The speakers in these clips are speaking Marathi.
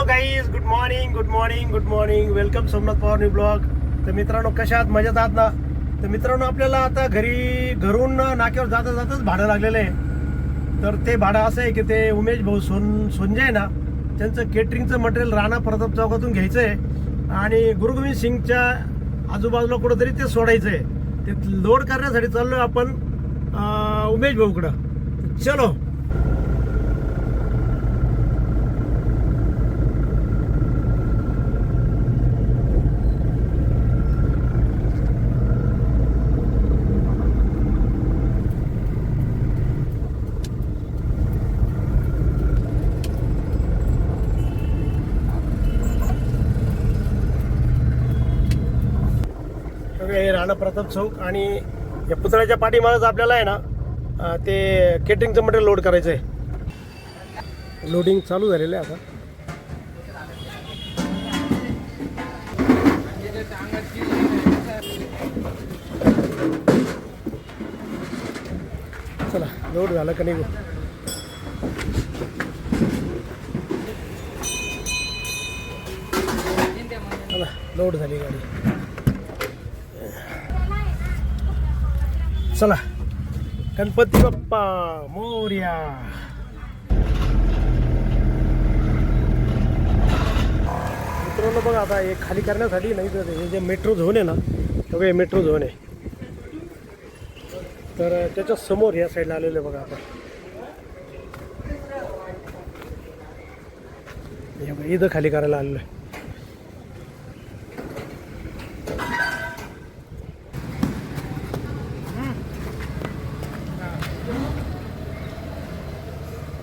Guys, good morning. Welcome Somnath Pawar new blog. तर मित्रांनो, कशा आहात? मजेत आहात ना? तर मित्रांनो, आपल्याला आता घरून नाक्यावर जाताच भाडं लागलेलं आहे. तर ते भाडं असं आहे की ते उमेश भाऊ सोनजे आहे ना, त्यांचं केटरिंगचं मटेरियल राणा प्रताप चौकातून घ्यायचं आहे आणि गुरुगोविंद सिंगच्या आजूबाजूला कुठंतरी ते सोडायचं आहे. ते लोड करण्यासाठी चाललोय आपण उमेश भाऊकडं. चलो. हे राणा प्रताप चौक आणि या पुतळ्याच्या पाठीमागच आपल्याला आहे ना ते केटरिंगचं मटेरियल लोड करायचं आहे. लोडिंग चालू झालेलं आहे आता. चला, लोड झालं का नाही? चला, लोड झाली गाडी. चला, गणपती बाप्पा मोरया. मित्रांनो बघा, आता हे खाली करण्यासाठी नाही तर हे जे मेट्रो झोन आहे ना, बघा हे मेट्रो झोन आहे. तर त्याच्या समोर या साईडला आलेलं आहे बघा. आता हे बघा, इथं खाली करायला आलेलं आहे.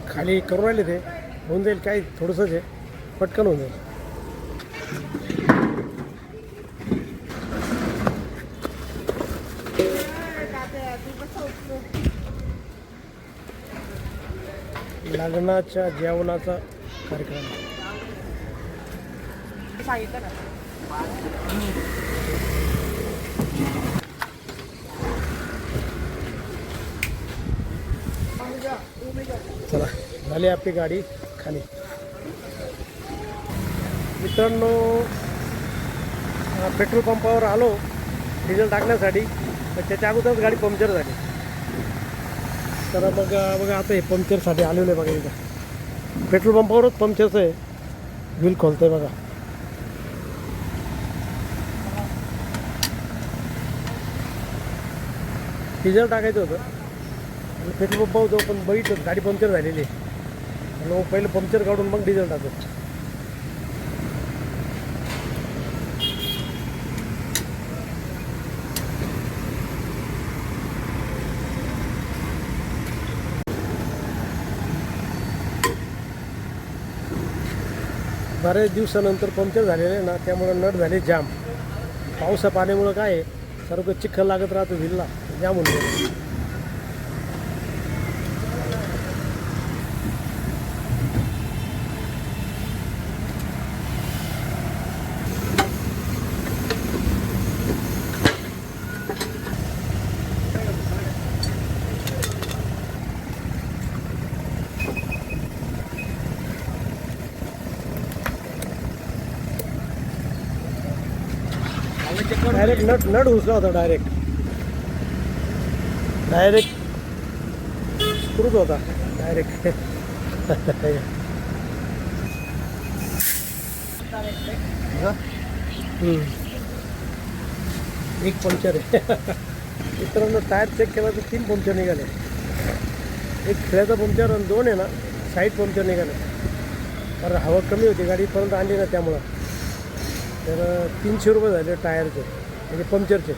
खाली करून राहिले ते होऊन जाईल, काय थोडंसंच आहे, पटकन होऊन जाईल. लग्नाच्या जेवणाचा कार्यक्रम. चला, झाली आपली गाडी खाली. मित्रांनो, पेट्रोल पंपावर आलो डिझेल टाकण्यासाठी, तर त्याच्या अगोदरच गाडी पंक्चर झाली. तर मग बघा, आता हे पंक्चरसाठी आलेलं आहे बघा. इथं पेट्रोल पंपावरच पंक्चरचं आहे. व्हील खोलतं आहे बघा. डिझेल टाकायचं होतं, पेट्रोल पंप होतो पण बघितलं गाडी पंक्चर झालेली आहे. मग पहिलं पंक्चर काढून मग डिझेल टाकतो. बऱ्याच दिवसानंतर पंक्चर झालेलं आहे ना, त्यामुळं नट झाले जाम. पावसा पाण्यामुळं काय आहे, सर्व चिखल लागत राहतो व्हीलला, जाम होऊन गेलं. डायरेक्ट नट घुसला होता. डायरेक्ट स्क्रूच होता डायरेक्ट. एक पंक्चर आहे. मित्रांनो, टायर चेक केला तर 3 पंक्चर निघाले. एक खिळ्याचा पंक्चर आणि 2 आहे ना साईड पंक्चर निघाले. तर हवा कमी होती, गाडी परत आणली ना, त्यामुळं. तर 300 रुपये झाले टायरचे, म्हणजे पंक्चरचे.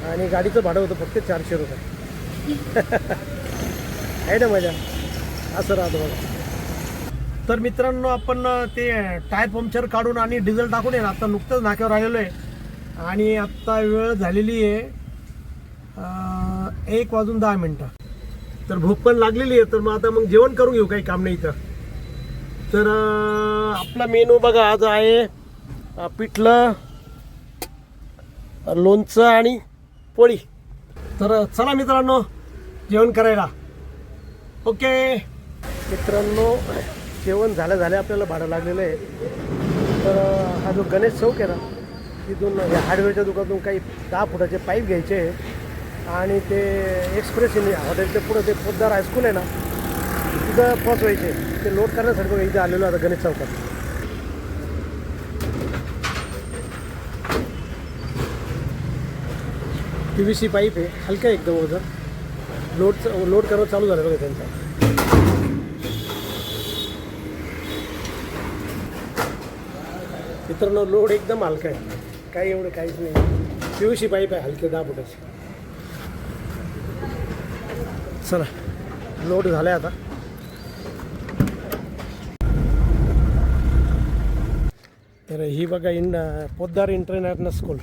आणि गाडीचं भाडं होतं फक्त 400 रुपये. आहे ना मजा? असं राहतं बघा. तर मित्रांनो, आपण ते टायर पंक्चर काढून आणि डिझेल टाकून आहे ना, आता नुकतंच नाक्यावर आलेलो आहे. आणि आत्ता वेळ झालेली आहे 1:10. तर भूक पण लागलेली आहे. तर मग आता जेवण करून घेऊ, काही काम नाही इथं. तर आपला मेनू बघा आज आहे पिठलं, लोणचं आणि पोळी. तर चला मित्रांनो, जेवण करायला. ओके मित्रांनो, जेवण झालं आपल्याला भाडं लागलेलं आहे. तर हा जो गणेश चौक आहे ना, तिथून या हार्डवेअरच्या दुकानातून काही 10 फुटाचे पाईप घ्यायचे आहे आणि ते एक्सप्रेस हॉटेलच्या पुढं ते पोद्दार हायस्कूल आहे ना, तिथं पोचवायचे. ते लोड करण्यासाठी बघा इथं आलेलो आता गणेश चौकात. PVC पाईप आहे, हलका एकदम वजन. लोड करणं चालू झालं बघा त्यांचा. मित्रांनो लोड एकदम हलका आहे, काही एवढं काहीच नाही. PVC पाईप आहे हलके 10 फुटाची. चला लोड झालं आहे आता. तर ही बघा पोद्दार इंटरनॅशनल स्कूल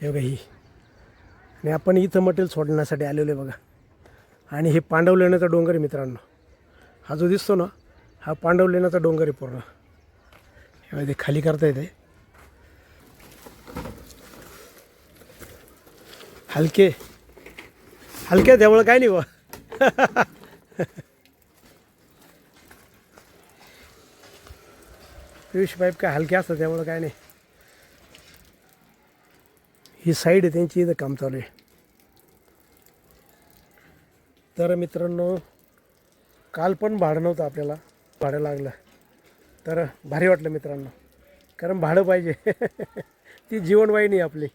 हे बघा ही. आणि आपण इथं मटेरियल सोडण्यासाठी आलेलो आहे बघा. आणि हे पांडवलेण्याचा डोंगर आहे मित्रांनो. हा जो दिसतो ना, हा पांडवलेण्याचा डोंगर आहे पूर्ण. हे खाली करता येते. हलके त्यामुळं काय नाही बा. PVC पाईप काय हलके असतात त्यामुळं काय नाही. ही साईड आहे त्यांची, इथं काम चालू आहे. तर मित्रांनो काल पण भाडं नव्हतं आपल्याला, भाडं लागलं. तर भारी वाटलं मित्रांनो, कारण भाडं पाहिजे. ती जीवनवाहिनी आपली,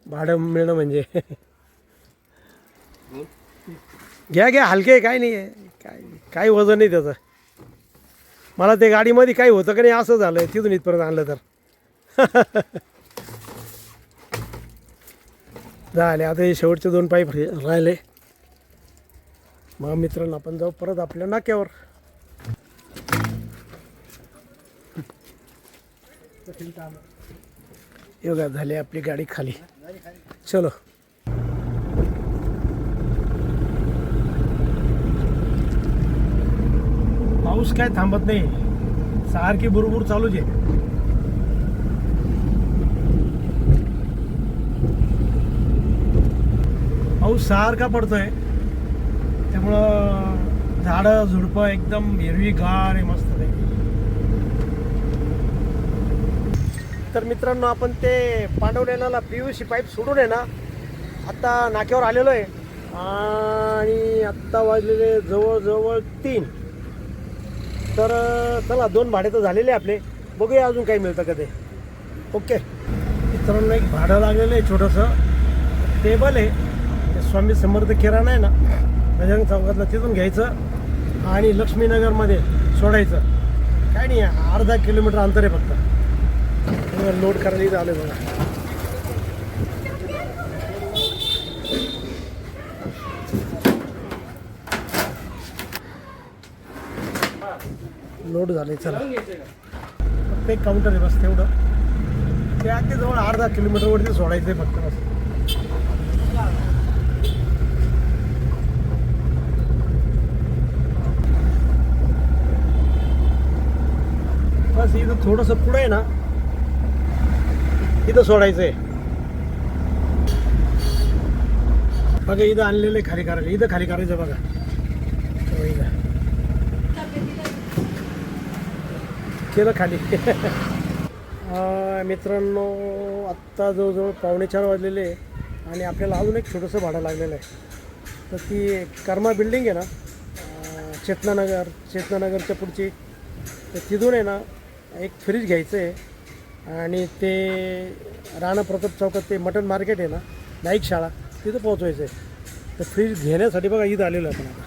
भाडं मिळणं म्हणजे. घ्या हलके, काय नाही आहे, काय वजन नाही त्याचं. मला ते गाडीमध्ये काही होतं का नाही असं झालं तिथून इथपर्यंत आणलं तर. झाले आता हे शेवटचे 2 पाईप राहिले. मग मित्रांनो आपण जाऊ परत आपल्या नाक्यावर. योगा झाली आपली गाडी खाली. चलो पाऊस काय थांबत नाही, सारखी बुरबुर चालूच आहे. पाऊस सारखा पडतोय त्यामुळं झाडं झुडपं एकदम हिरवीगार आहे मस्त आहे. तर मित्रांनो आपण ते पांडवलेण्याला PVC पाईप सोडून आहे ना आत्ता नाक्यावर आलेलो आहे. आणि आत्ता वाजलेले जवळजवळ 3. तर चला 2 भाडे तर झालेले आपले, बघूया अजून काही मिळतं का ते. ओके मित्रांनो एक भाडं लागलेलं आहे, छोटंसं टेबल आहे. ते स्वामी समर्थ किराणा आहे ना बजरंग चौकातला, तिथून घ्यायचं आणि लक्ष्मीनगरमध्ये सोडायचं. काय नाही, अर्धा किलोमीटर अंतर आहे फक्त. लोड करायला इथं आलं बघा. लोड झाले. चला फक्त एक काउंटर आहे बस तेवढं. ते अगदी जवळ अर्धा किलोमीटरवरती सोडायचं आहे फक्त बस. बस इथं थोडंसं पुढं आहे ना, इथं सोडायचं आहे बघा. इथं आणलेलं खाली करायचं, इथं खाली करायचं बघा. इथं केलं खाली. मित्रांनो आत्ता जवळजवळ 3:45 वाजलेले आहे आणि आपल्याला अजून एक छोटंसं भाडं लागलेलं आहे. तर ती कर्मा बिल्डिंग आहे ना, चेतनानगरच्या पुढची, तर तिथून आहे ना एक फ्रीज घ्यायचं आहे. आणि ते राणा प्रताप चौकात ते मटन मार्केट आहे ना, नाईक शाळा, तिथं पोहोचवायचं आहे. तर फ्रीज घेण्यासाठी बघा इथं आलेलं आहे आपण आता.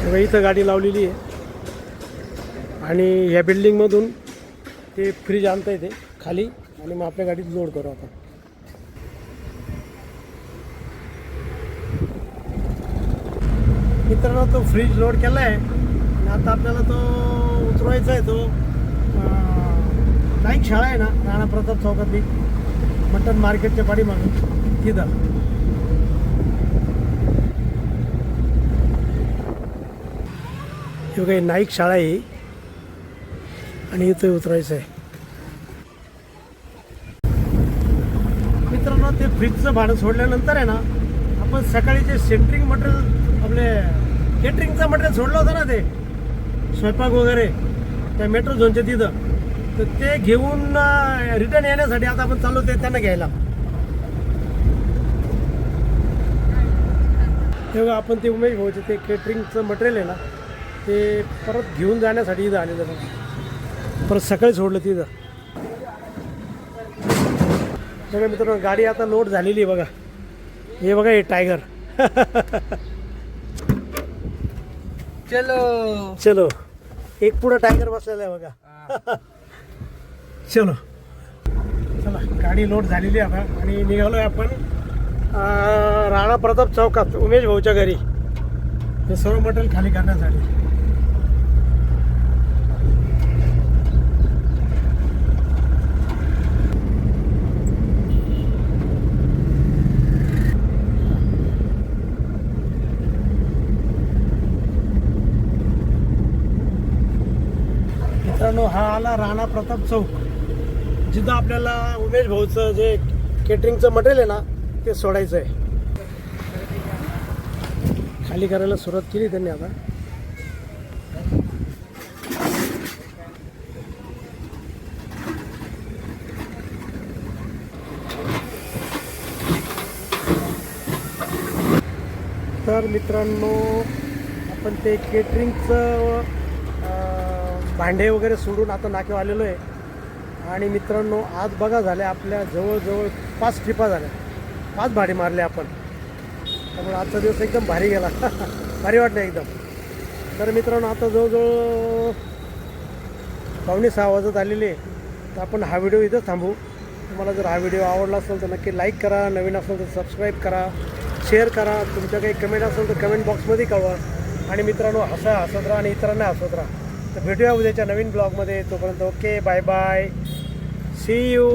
बघा इथं गाडी लावलेली आहे आणि ह्या बिल्डिंगमधून ते फ्रीज आणता येते खाली आणि मग आपल्या गाडीत लोड करू आपण. मित्रांनो तो फ्रीज लोड केला आहे आणि आता आपल्याला तो उतरवायचा आहे. तो नाईक शाळा आहे ना राणा प्रताप चौकातली, मटन मार्केटच्या पाठीमागून तिथं. हे काही नाईक शाळा आहे आणि इथं उतरायचं आहे. मित्रांनो ते फ्रीजचं भाडं सोडल्यानंतर आहे ना आपण सकाळी जे सेंटरिंग मटेरियल आपले केटरिंगचं मटेरियल सोडलं होतं ना, ते स्वयंपाक वगैरे त्या मेट्रो झोनच्या तिथं, तर ते घेऊन रिटर्न येण्यासाठी आता आपण चाललो ते त्यांना घ्यायला. तेव्हा आपण ते उमेश भाऊचे ते केटरिंगचं मटेरियल आहे ना, ते परत घेऊन जाण्यासाठी इथं आलेलं बघा. परत सकाळी सोडलं तिथं. बघा मित्रांनो, गाडी आता लोड झालेली आहे बघा. हे बघा, हे टायगर. चलो चलो, एक पुढं टायगर बसलेला आहे बघा. चलो चला, गाडी लोड झालेली आहे आता आणि निघालो आहे आपण राणा प्रताप चौकात उमेश भाऊच्या घरी हे सर्व मटेरियल खाली करण्यासाठी. मित्रांनो, हा आला राणा प्रताप चौक, जिथं आपल्याला उमेश भाऊचं जे केटरिंगचं मटेरियल आहे ना, ते सोडायचं आहे. खाली करायला सुरुवात केली त्यांनी आता. तर मित्रांनो, आपण ते केटरिंगचं भांडे वगैरे सोडून आता नाक्यावर आलेलो आहे. आणि मित्रांनो, आज बघा झाल्या आपल्या जवळजवळ 5 ट्रिपा झाल्या, 5 भाडे मारले आपण. त्यामुळे आजचा दिवस एकदम भारी गेला. भारी वाटलं एकदम. तर मित्रांनो, आता जवळजवळ 5:45 वाजत आलेले आहे. तर आपण हा व्हिडिओ इथंच थांबू. तुम्हाला जर हा व्हिडिओ आवडला असेल तर नक्की लाईक करा, नवीन असेल तर सबस्क्राईब करा, शेअर करा. तुमच्या काही कमेंट असेल तर कमेंट बॉक्समध्ये कळवा. आणि मित्रांनो, हसत राहा आणि इतरांना हसत राहा. तर भेटूया उद्याच्या नवीन ब्लॉगमध्ये. तोपर्यंत okay, bye bye, see you.